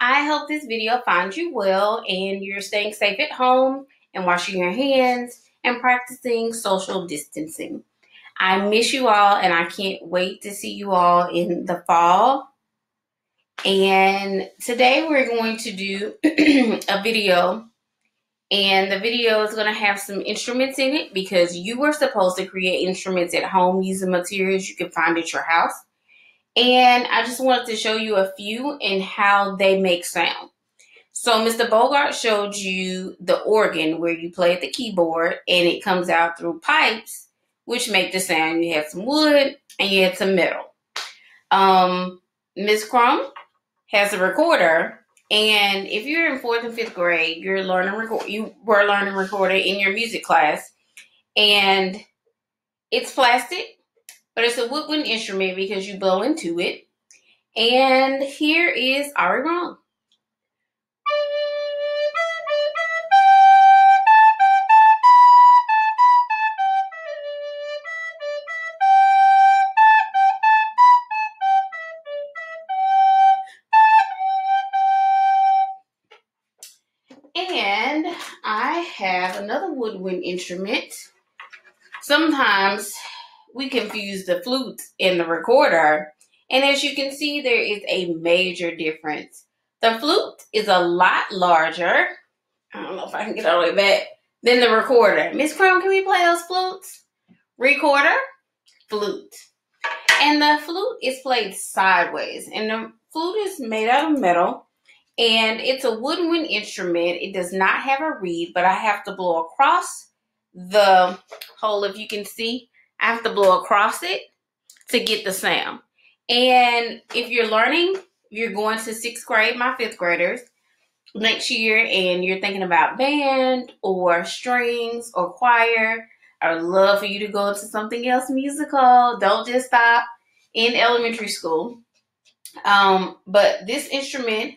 I hope this video finds you well and you're staying safe at home and washing your hands and practicing social distancing. I miss you all and I can't wait to see you all in the fall. And today we're going to do a video, and the video is going to have some instruments in it because you were supposed to create instruments at home using materials you can find at your house. And I just wanted to show you a few and how they make sound. So Mr. Bogart showed you the organ where you play at the keyboard and it comes out through pipes, which make the sound. You have some wood and you have some metal. Miss Crum has a recorder, and if you're in 4th and 5th grade, you were learning recording in your music class, and it's plastic, but it's a woodwind instrument because you blow into it. And here is Ari Wrong. And I have another woodwind instrument. Sometimes we confuse the flute and the recorder. And as you can see, there is a major difference. The flute is a lot larger. I don't know if I can get all the way back. Than the recorder. Miss Crum, can we play those flutes? Recorder, flute. And the flute is played sideways. And the flute is made out of metal. And it's a woodwind instrument. It does not have a reed, but I have to blow across the hole, if you can see. I have to blow across it to get the sound. And if you're learning, you're going to 6th grade, my 5th graders, next year, and you're thinking about band or strings or choir, I would love for you to go into something else musical. Don't just stop in elementary school. But this instrument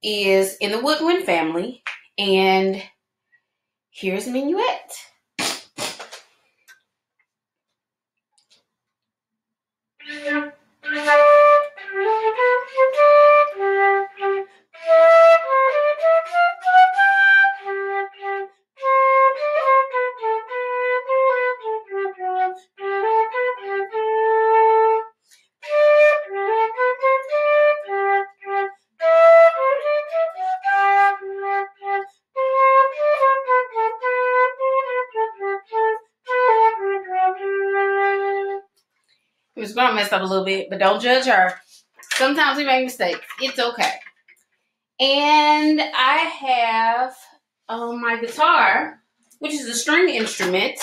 is in the woodwind family, and here's Minuet. Miss Grant messed up a little bit, but don't judge her. Sometimes we make mistakes. It's okay. And I have my guitar, which is a string instrument,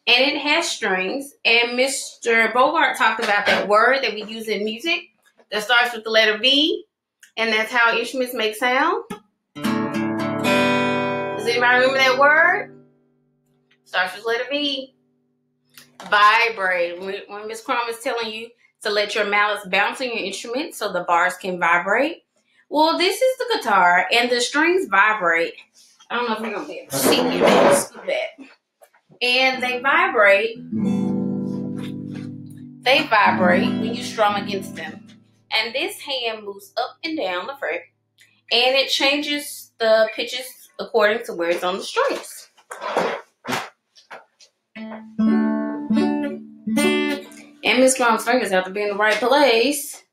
and it has strings. And Mr. Bogart talked about that word that we use in music that starts with the letter V, and that's how instruments make sound. Does anybody remember that word? Starts with the letter V. Vibrate. When Miss Crum is telling you to let your mallets bounce on your instrument so the bars can vibrate. Well, this is the guitar, and the strings vibrate. I don't know if you're going to be able to see me. That. And they vibrate. They vibrate when you strum against them. And this hand moves up and down the fret, and it changes the pitches according to where it's on the strings. And Miss Crum's fingers have to be in the right place.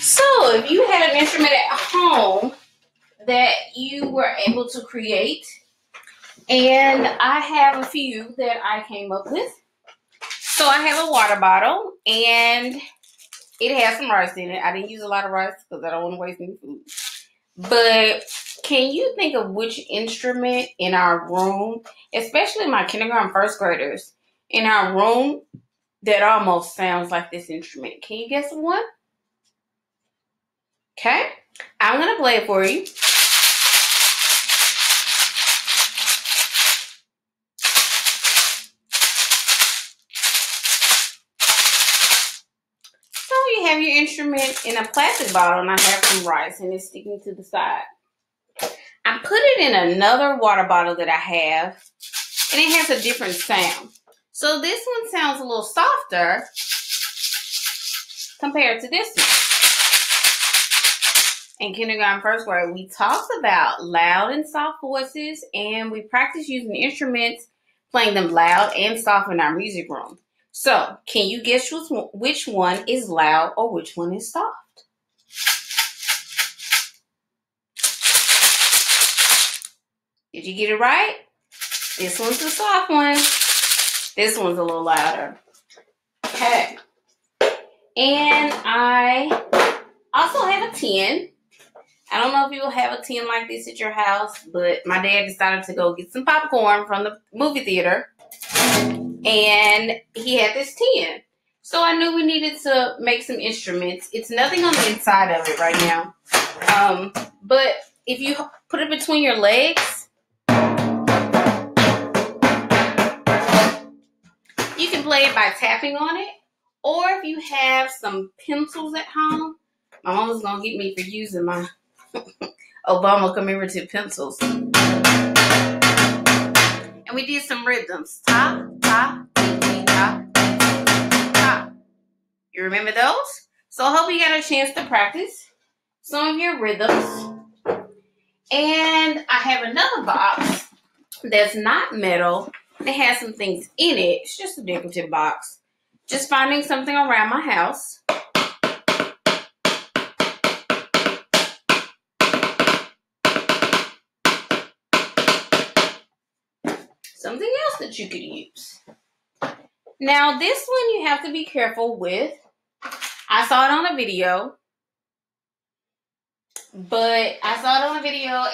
So if you had an instrument at home that you were able to create, and I have a few that I came up with. So I have a water bottle, and it has some rice in it. I didn't use a lot of rice because I don't want to waste any food. But can you think of which instrument in our room, especially my kindergarten first graders, in our room that almost sounds like this instrument? Can you guess one? Okay. I'm going to play it for you. You have your instrument in a plastic bottle, and I have some rice, and it's sticking to the side. I'm put it in another water bottle that I have, and it has a different sound. So this one sounds a little softer compared to this one. In kindergarten, first grade, we talked about loud and soft voices, and we practiced using instruments, playing them loud and soft in our music room. So, can you guess which one is loud or which one is soft? Did you get it right? This one's the soft one. This one's a little louder. Okay. And I also have a tin. I don't know if you will have a tin like this at your house, but my dad decided to go get some popcorn from the movie theater, and he had this tin. So I knew we needed to make some instruments. It's nothing on the inside of it right now. But if you put it between your legs, you can play it by tapping on it. Or if you have some pencils at home, my mama's going to get me for using my Obama commemorative pencils. And we did some rhythms. Ta, ta, ti, ti, ta, ti, ti, ta. You remember those? So I hope you got a chance to practice some of your rhythms. And I have another box that's not metal. And it has some things in it. It's just a decorative box. Just finding something around my house. Something else that you could use. Now, this one you have to be careful with. I saw it on a video.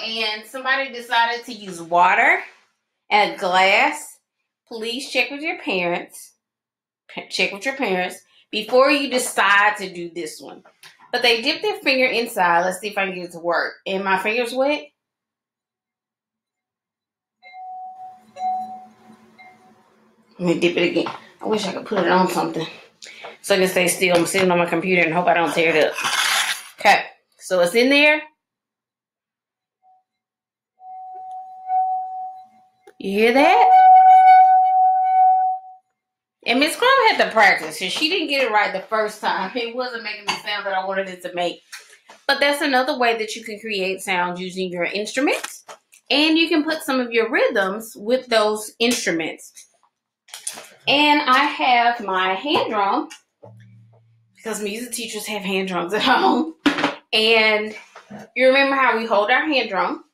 And somebody decided to use water and a glass. Please check with your parents. Check with your parents before you decide to do this one. But they dipped their finger inside. Let's see if I can get it to work. And my finger's wet. Let me dip it again. I wish I could put it on something so I can stay still. I'm sitting on my computer and hope I don't tear it up. Okay, so it's in there. You hear that? And Miss Crum had to practice, and she didn't get it right the first time. It wasn't making the sound that I wanted it to make. But that's another way that you can create sound using your instruments. And you can put some of your rhythms with those instruments. And I have my hand drum, because music teachers have hand drums at home. And you remember how we hold our hand drum?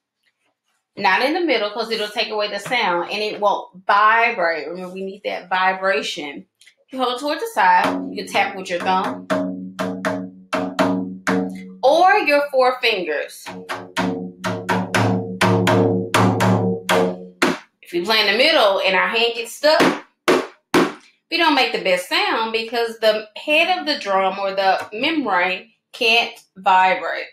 Not in the middle, because it'll take away the sound and it won't vibrate. Remember, we need that vibration. You hold it towards the side. You can tap with your thumb or your 4 fingers. If we play in the middle and our hand gets stuck, we don't make the best sound because the head of the drum or the membrane can't vibrate.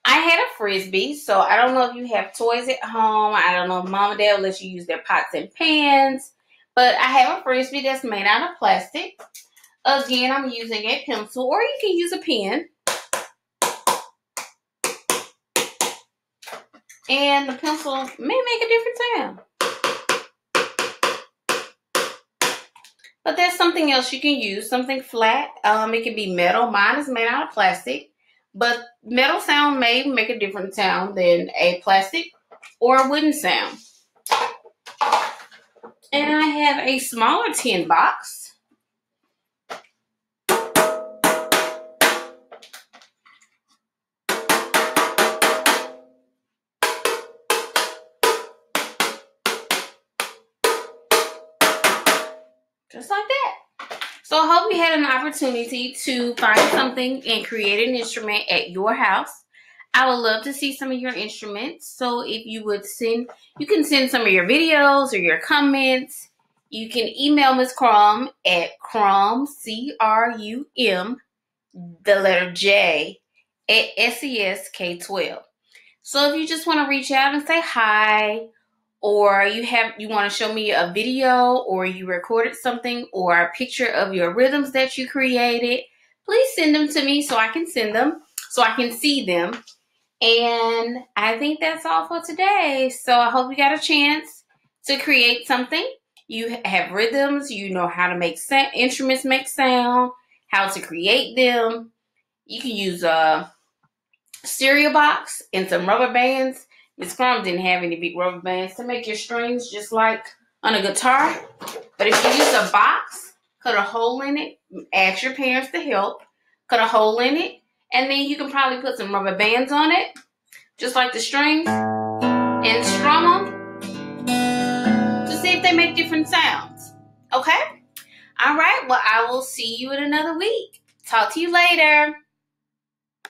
I had a Frisbee, so I don't know if you have toys at home. I don't know if Mom and Dad will let you use their pots and pans. But I have a Frisbee that's made out of plastic. Again, I'm using a pencil, or you can use a pen. And the pencil may make a different sound. But there's something else you can use, something flat. It can be metal. Mine is made out of plastic. But metal sound may make a different sound than a plastic or a wooden sound. And I have a smaller tin box. Just like that. So I hope you had an opportunity to find something and create an instrument at your house. I would love to see some of your instruments. So if you would you can send some of your videos or your comments. You can email Ms. Crum at Crum, C-R-U-M, the letter J, at SESK12. So if you just want to reach out and say hi, or you want to show me a video, or you recorded something, or a picture of your rhythms that you created, please send them to me so I can see them. And I think that's all for today. So I hope you got a chance to create something. You have rhythms, you know how to make instruments make sound, how to create them. You can use a cereal box and some rubber bands. Miss Crum didn't have any big rubber bands to make your strings just like on a guitar. But if you use a box, cut a hole in it, ask your parents to help, cut a hole in it, and then you can probably put some rubber bands on it, just like the strings, and strum them to see if they make different sounds. Okay? All right, well, I will see you in another week. Talk to you later.